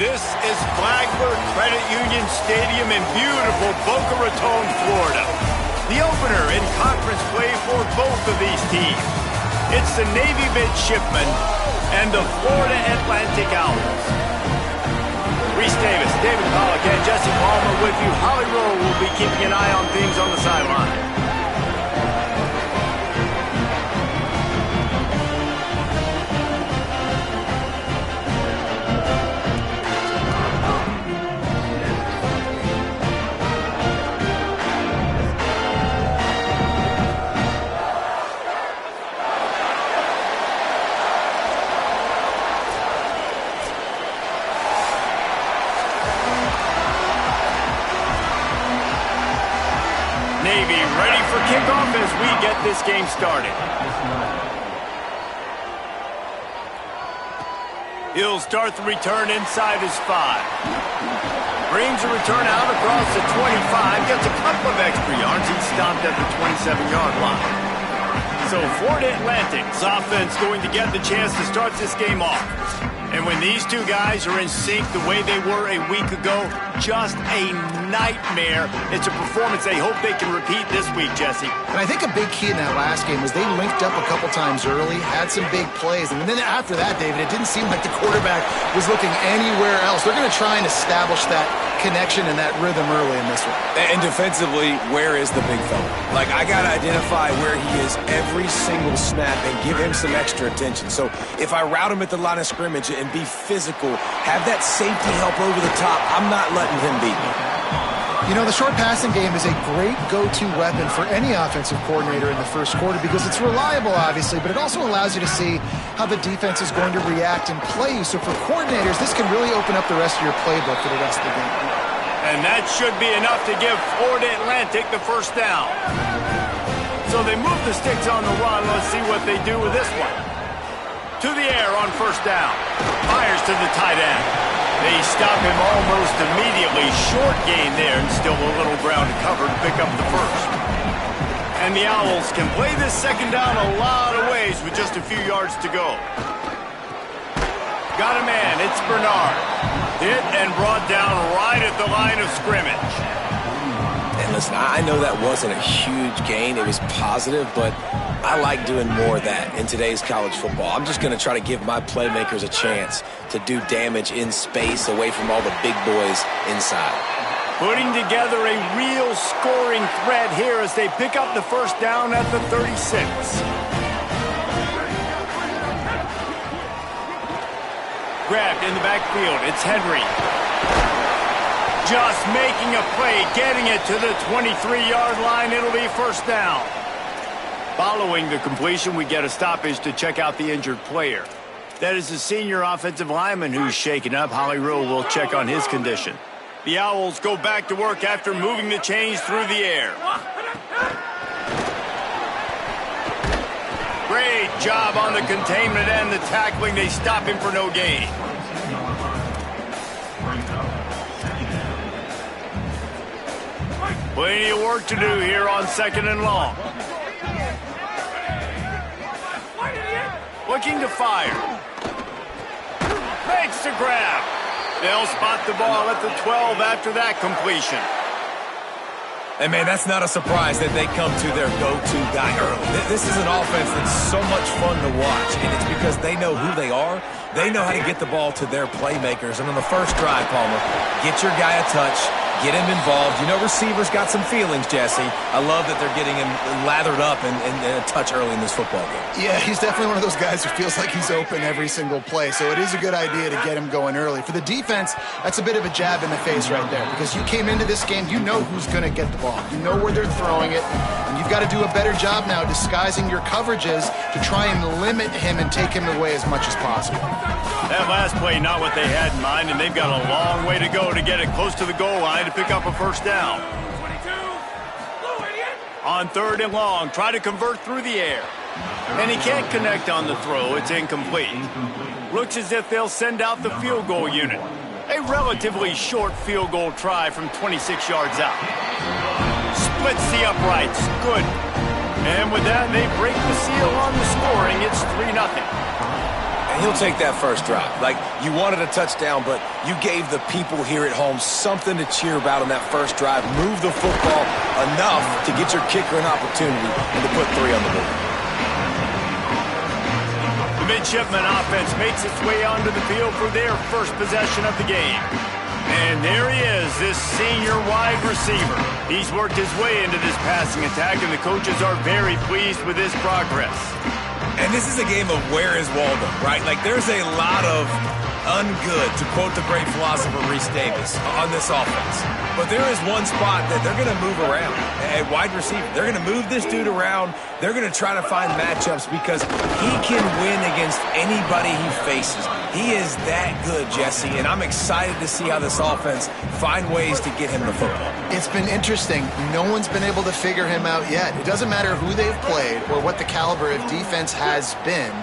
This is Flagler Credit Union Stadium in beautiful Boca Raton, Florida. The opener in conference play for both of these teams. It's the Navy Midshipmen and the Florida Atlantic Owls. Reese Davis, David Pollock, and Jesse Palmer with you. Holly Rowe will be keeping an eye on things on the sideline. Navy ready for kickoff as we get this game started. He'll start the return inside his 5. Brings a return out across the 25. Gets a couple of extra yards. He's stopped at the 27-yard line. So Florida Atlantic's offense going to get the chance to start this game off. And when these two guys are in sync the way they were a week ago, just a nightmare. It's a performance they hope they can repeat this week, Jesse. And I think a big key in that last game was they linked up a couple times early, had some big plays, and then after that, David, it didn't seem like the quarterback was looking anywhere else. They're going to try and establish that connection and that rhythm early in this one. And defensively, where is the big fella? Like, I got to identify where he is every single snap and give him some extra attention. So if I route him at the line of scrimmage and be physical, have that safety help over the top, I'm not letting him beat me. You know, the short passing game is a great go-to weapon for any offensive coordinator in the first quarter because it's reliable, obviously, but it also allows you to see how the defense is going to react and play you. So for coordinators, this can really open up the rest of your playbook for the rest of the game. And that should be enough to give Florida Atlantic the first down. So they move the sticks on the run. Let's see what they do with this one. To the air on first down. Fires to the tight end. They stop him almost immediately. Short gain there and still a little ground to cover to pick up the first. And the Owls can play this second down a lot of ways with just a few yards to go. Got a man. It's Bernard. Hit and brought down right at the line of scrimmage. And listen, I know that wasn't a huge gain. It was positive, but I like doing more of that in today's college football. I'm just going to try to give my playmakers a chance to do damage in space away from all the big boys inside. Putting together a real scoring threat here as they pick up the first down at the 36. Grabbed in the backfield. It's Henry. Just making a play, getting it to the 23-yard line. It'll be first down. Following the completion, we get a stoppage to check out the injured player. That is the senior offensive lineman who's shaken up. Holly Rowe will check on his condition. The Owls go back to work after moving the chains through the air. Great job on the containment and the tackling. They stop him for no gain. Plenty of work to do here on second and long. Looking to fire. Makes the grab. They'll spot the ball at the 12 after that completion. And, man, that's not a surprise that they come to their go-to guy early. This is an offense that's so much fun to watch, and it's because they know who they are. They know how to get the ball to their playmakers. And on the first drive, Palmer, get your guy a touch, get him involved. You know receivers got some feelings, Jesse. I love that they're getting him lathered up and a touch early in this football game. Yeah, he's definitely one of those guys who feels like he's open every single play, so it is a good idea to get him going early. For the defense, that's a bit of a jab in the face right there because you came into this game, you know who's going to get the ball. You know where they're throwing it, and you've got to do a better job now disguising your coverages to try and limit him and take him away as much as possible. That last play, not what they had in mind, and they've got a long way to go to get it close to the goal line to pick up a first down. On third and long, try to convert through the air. And he can't connect on the throw. It's incomplete. Looks as if they'll send out the field goal unit. A relatively short field goal try from 26 yards out. Splits the uprights. Good. And with that, they break the seal on the scoring. It's 3-0. And he'll take that first drive. Like, you wanted a touchdown, but you gave the people here at home something to cheer about on that first drive. Move the football enough to get your kicker an opportunity and to put 3 on the board. The midshipman offense makes its way onto the field for their first possession of the game. And there he is, this senior wide receiver. He's worked his way into this passing attack, and the coaches are very pleased with his progress. And this is a game of where is Waldo, right? Like, there's a lot of ungood, to quote the great philosopher Reese Davis, on this offense. But there is one spot that they're going to move around at wide receiver. They're going to move this dude around. They're going to try to find matchups because he can win against anybody he faces. He is that good, Jesse, and I'm excited to see how this offense find ways to get him the football. It's been interesting. No one's been able to figure him out yet. It doesn't matter who they've played or what the caliber of defense has been.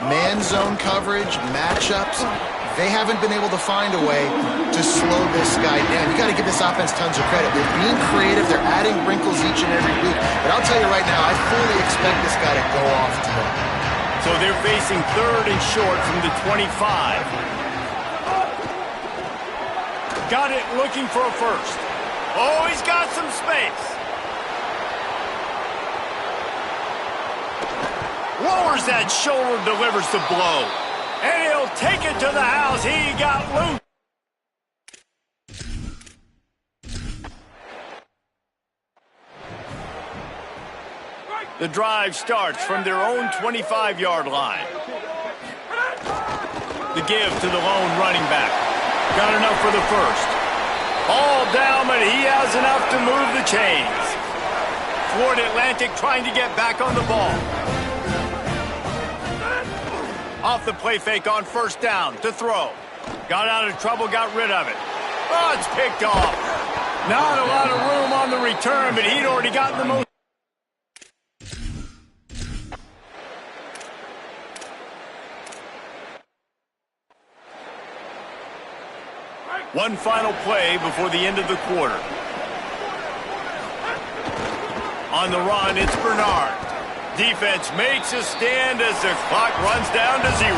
Man zone coverage, matchups, they haven't been able to find a way to slow this guy down. You got to give this offense tons of credit. They're being creative. They're adding wrinkles each and every week. But I'll tell you right now, I fully expect this guy to go off today. So they're facing 3rd and short from the 25. Got it, looking for a first. Oh, he's got some space. Lowers that shoulder, delivers the blow. And he'll take it to the house. He got loose. The drive starts from their own 25-yard line. The give to the lone running back. Got enough for the first. All down, but he has enough to move the chains. Florida Atlantic trying to get back on the ball. Off the play fake on first down to throw. Got out of trouble, got rid of it. Oh, it's picked off. Not a lot of room on the return, but he'd already gotten the most. One final play before the end of the quarter. On the run, it's Bernard. Defense makes a stand as the clock runs down to 0.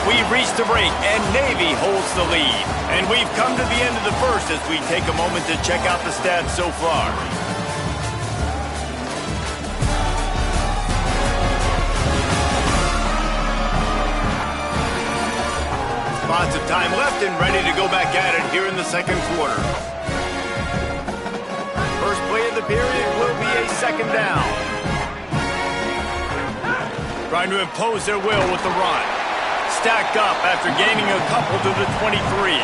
We've reached the break, and Navy holds the lead. And we've come to the end of the first as we take a moment to check out the stats so far. Lots of time left and ready to go back at it here in the second quarter. First play of the period will be a second down. Trying to impose their will with the run. Stacked up after gaining a couple to the 23.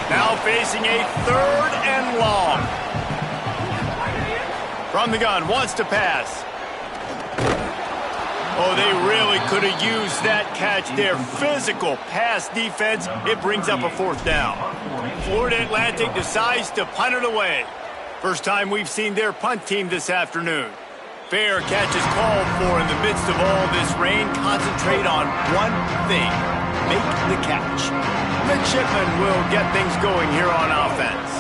Now facing a 3rd and long. From the gun, wants to pass. Oh, they really could have used that catch there. Physical pass defense. It brings up a 4th down. Florida Atlantic decides to punt it away. First time we've seen their punt team this afternoon. Fair catch is called for in the midst of all this rain. Concentrate on one thing. Make the catch. Midshipmen will get things going here on offense.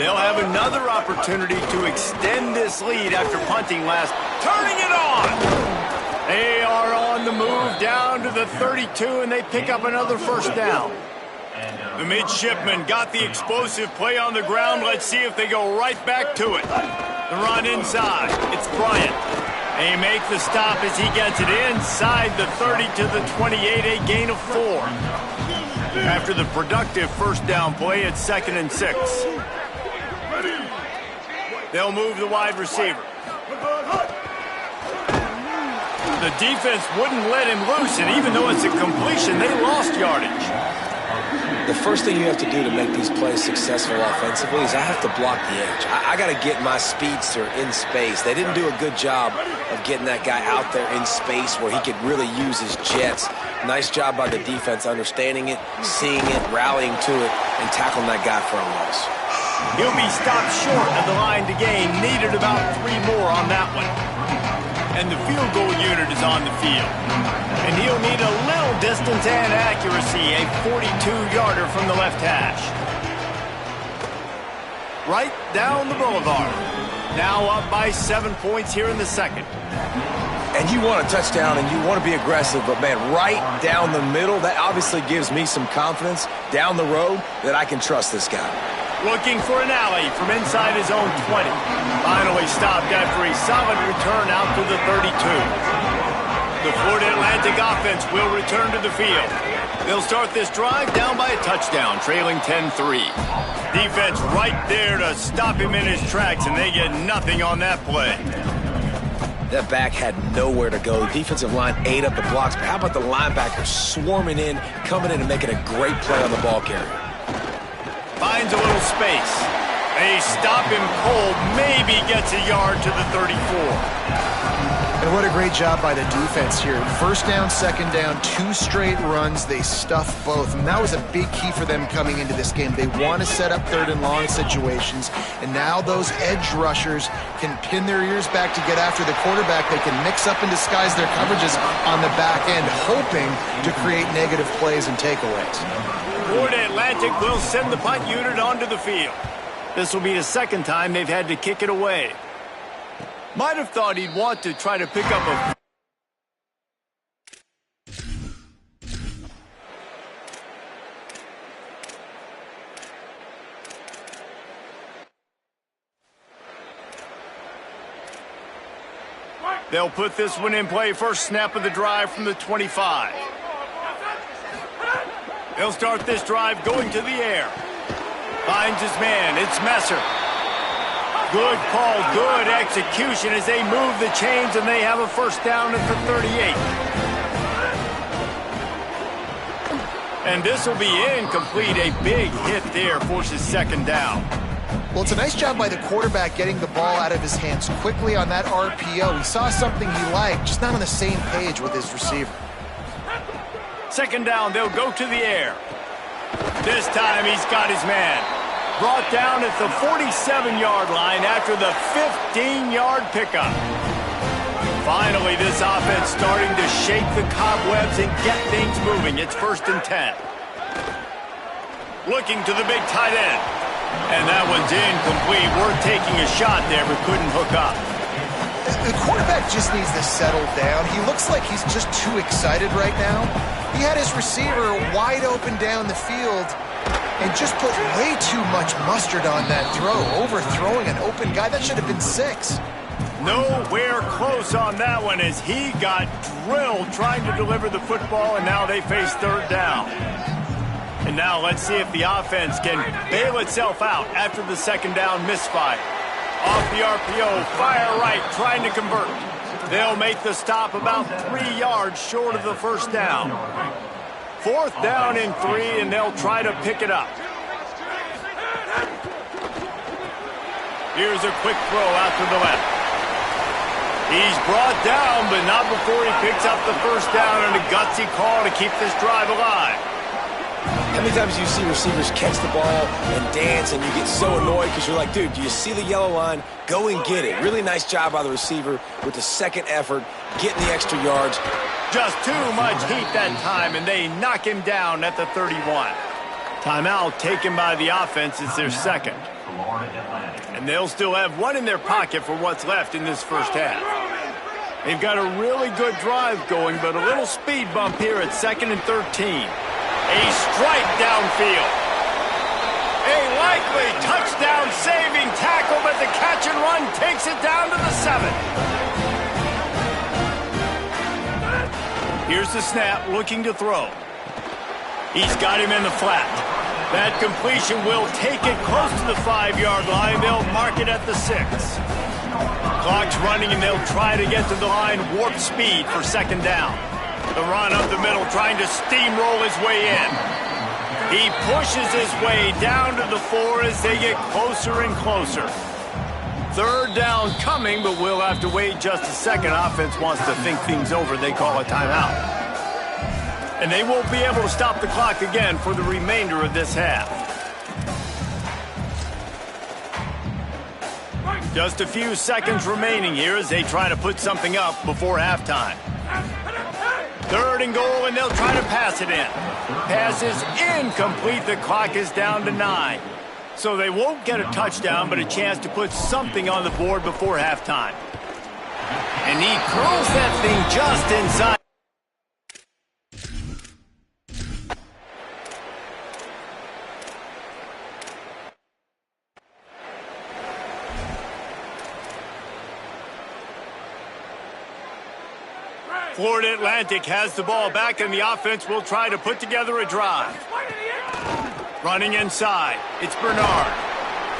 They'll have another opportunity to extend this lead after punting last. Turning it on! They are on the move down to the 32, and they pick up another first down. The midshipmen got the explosive play on the ground. Let's see if they go right back to it. The run inside. It's Bryant. They make the stop as he gets it inside the 30 to the 28, a gain of 4. After the productive first down play, it's 2nd and 6. They'll move the wide receiver. The defense wouldn't let him loose, and even though it's a completion, they lost yardage. The first thing you have to do to make these plays successful offensively is I have to block the edge. I got to get my speedster in space. They didn't do a good job of getting that guy out there in space where he could really use his jets. Nice job by the defense understanding it, seeing it, rallying to it, and tackling that guy for a loss. He'll be stopped short of the line to gain. Needed about 3 more on that one. And the field goal unit is on the field. And he'll need a little distance and accuracy, a 42-yarder from the left hash. Right down the boulevard. Now up by 7 points here in the second. And you want a touchdown and you want to be aggressive, but, man, right down the middle, that obviously gives me some confidence down the road that I can trust this guy. Looking for an alley from inside his own 20. Finally stopped after a solid return out to the 32. The Florida Atlantic offense will return to the field. They'll start this drive down by a touchdown, trailing 10-3. Defense right there to stop him in his tracks, and they get nothing on that play. That back had nowhere to go. Defensive line ate up the blocks, but how about the linebackers swarming in, coming in and making a great play on the ball carrier? Finds a little space. They stop him cold, maybe gets a yard to the 34. And what a great job by the defense here. First down, second down, 2 straight runs. They stuffed both. And that was a big key for them coming into this game. They want to set up third and long situations. And now those edge rushers can pin their ears back to get after the quarterback. They can mix up and disguise their coverages on the back end, hoping to create negative plays and takeaways. Florida Atlantic will send the punt unit onto the field. This will be the second time they've had to kick it away. Might have thought he'd want to try to pick up a... They'll put this one in play. First snap of the drive from the 25. They'll start this drive going to the air. Finds his man. It's Messer. Good call, good execution as they move the chains, and they have a first down at the 38. And this will be incomplete. A big hit there forces second down. Well, it's a nice job by the quarterback getting the ball out of his hands quickly on that RPO. He saw something he liked, just not on the same page with his receiver. Second down, they'll go to the air. This time he's got his man. Brought down at the 47-yard line after the 15-yard pickup. Finally, this offense starting to shake the cobwebs and get things moving. It's 1st and 10. Looking to the big tight end. And that one's incomplete. Worth taking a shot there, but couldn't hook up. The quarterback just needs to settle down. He looks like he's just too excited right now. He had his receiver wide open down the field and just put way too much mustard on that throw, overthrowing an open guy. That should have been 6. Nowhere close on that one as he got drilled trying to deliver the football, and now they face third down. And now let's see if the offense can bail itself out after the second down misfire. Off the RPO, fire right, trying to convert. They'll make the stop about 3 yards short of the first down. 4th down and 3, and they'll try to pick it up. Here's a quick throw out to the left. He's brought down, but not before he picks up the first down and a gutsy call to keep this drive alive. How many times do you see receivers catch the ball and dance and you get so annoyed because you're like, dude, do you see the yellow line? Go and get it. Really nice job by the receiver with the second effort, getting the extra yards. Just too much heat that time, and they knock him down at the 31. Timeout taken by the offense. It's their second. And they'll still have one in their pocket for what's left in this first half. They've got a really good drive going, but a little speed bump here at 2nd and 13. A strike downfield. A likely touchdown-saving tackle, but the catch and run takes it down to the 7. Here's the snap, looking to throw. He's got him in the flat. That completion will take it close to the 5-yard line. They'll mark it at the 6. Clock's running, and they'll try to get to the line warp speed for second down. The run up the middle, trying to steamroll his way in. He pushes his way down to the 4 as they get closer and closer. Third down coming, but we'll have to wait just a second. Offense wants to think things over. They call a timeout. And they won't be able to stop the clock again for the remainder of this half. Just a few seconds remaining here as they try to put something up before halftime. 3rd and goal, and they'll try to pass it in. Pass is incomplete. The clock is down to 9. So they won't get a touchdown, but a chance to put something on the board before halftime. And he curls that thing just inside. Florida Atlantic has the ball back, and the offense will try to put together a drive. Running inside, it's Bernard.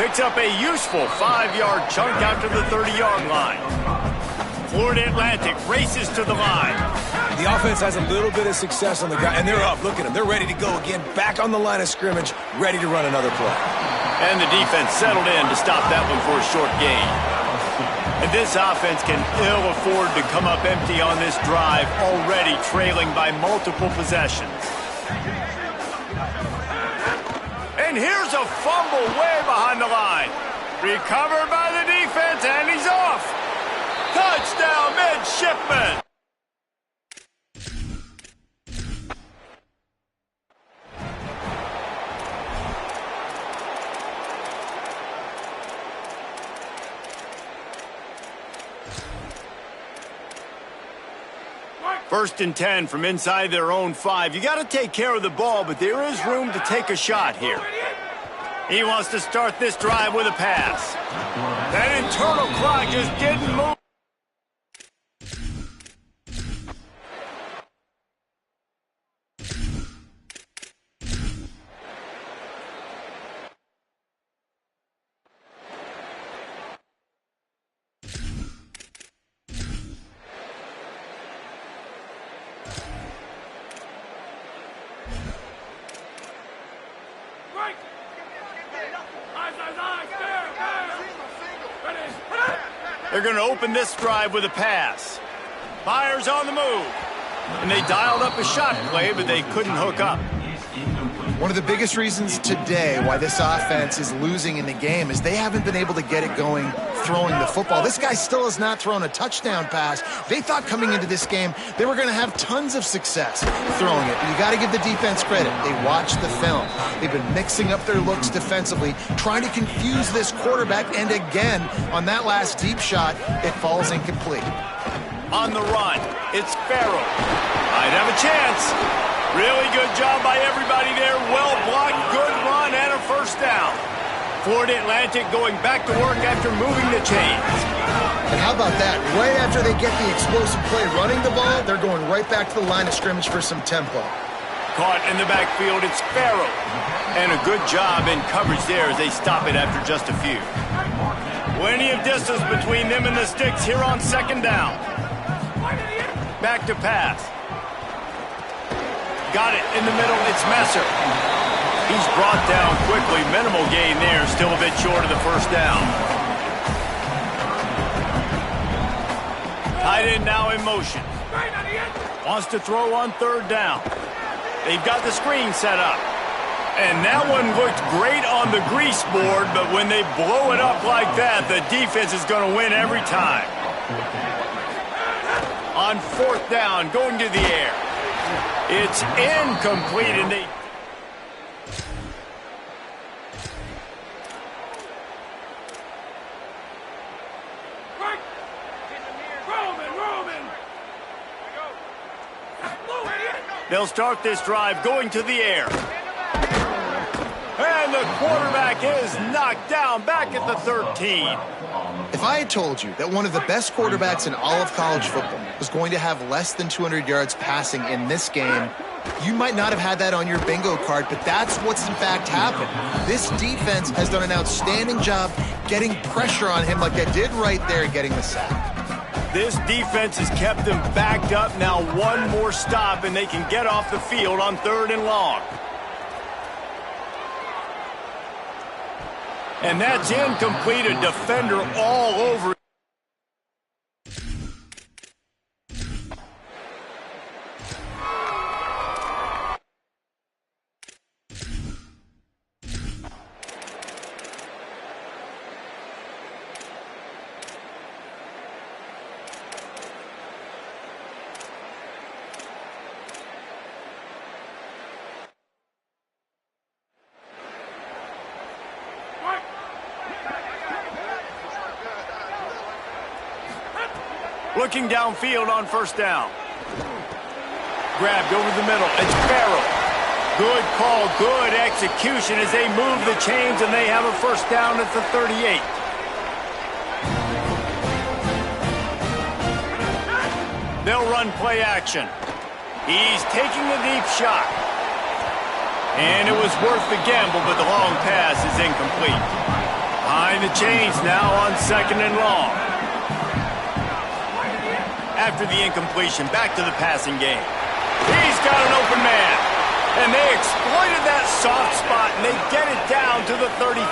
Picks up a useful 5-yard chunk after the 30-yard line. Florida Atlantic races to the line. The offense has a little bit of success on the ground, and they're up. Look at them. They're ready to go again, back on the line of scrimmage, ready to run another play. And the defense settled in to stop that one for a short gain. And this offense can ill afford to come up empty on this drive, already trailing by multiple possessions. And here's a fumble way behind the line. Recovered by the defense, and he's off. Touchdown, midshipman. First and 10 from inside their own 5. You got to take care of the ball, but there is room to take a shot here. He wants to start this drive with a pass. That internal clock just didn't move. They're going to open this drive with a pass. Myers on the move. And they dialed up a shot play, but they couldn't hook up. One of the biggest reasons today why this offense is losing in the game is they haven't been able to get it going throwing the football. This guy still has not thrown a touchdown pass. They thought coming into this game they were going to have tons of success throwing it. But you got to give the defense credit. They watched the film. They've been mixing up their looks defensively, trying to confuse this quarterback. And again, on that last deep shot, it falls incomplete. On the run, it's Farrell. Might have a chance. Really good job by everybody there. Well blocked, good run, and a first down. Florida Atlantic going back to work after moving the chains. And how about that? Right after they get the explosive play running the ball, they're going right back to the line of scrimmage for some tempo. Caught in the backfield, it's Farrell. And a good job in coverage there as they stop it after just a few. Plenty of distance between them and the sticks here on second down. Back to pass. Got it in the middle, it's Messer. He's brought down quickly. Minimal gain there, still a bit short of the first down. Tight end now in motion. Wants to throw on third down. They've got the screen set up. And that one looked great on the grease board, but when they blow it up like that, the defense is going to win every time. On fourth down, going to the air. It's incomplete, and they... They'll start this drive going to the air. And the quarterback is knocked down back at the 13. If I had told you that one of the best quarterbacks in all of college football was going to have less than 200 yards passing in this game, you might not have had that on your bingo card, but that's what's in fact happened. This defense has done an outstanding job getting pressure on him like they did right there, getting the sack. This defense has kept them backed up. Now one more stop, and they can get off the field on third and long. And that's incomplete. A defender all over. Looking downfield on first down. Grabbed over the middle. It's Farrell. Good call, good execution as they move the chains, and they have a first down at the 38. They'll run play action. He's taking a deep shot. And it was worth the gamble, but the long pass is incomplete. Behind the chains now on second and long. After the incompletion, back to the passing game. He's got an open man. And they exploited that soft spot, and they get it down to the 35.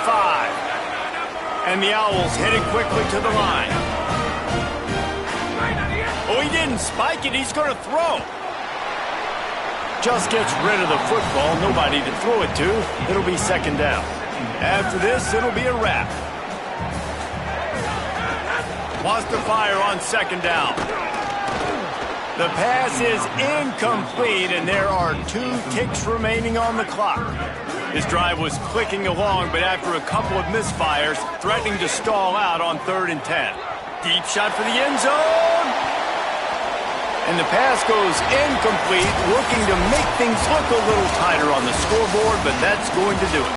And the Owls headed quickly to the line. Oh, he didn't spike it. He's going to throw. Just gets rid of the football. Nobody to throw it to. It'll be second down. After this, it'll be a wrap. Wants to fire on second down. The pass is incomplete, and there are 2 ticks remaining on the clock. His drive was clicking along, but after a couple of misfires, threatening to stall out on 3rd and 10. Deep shot for the end zone. And the pass goes incomplete, looking to make things look a little tighter on the scoreboard, but that's going to do it.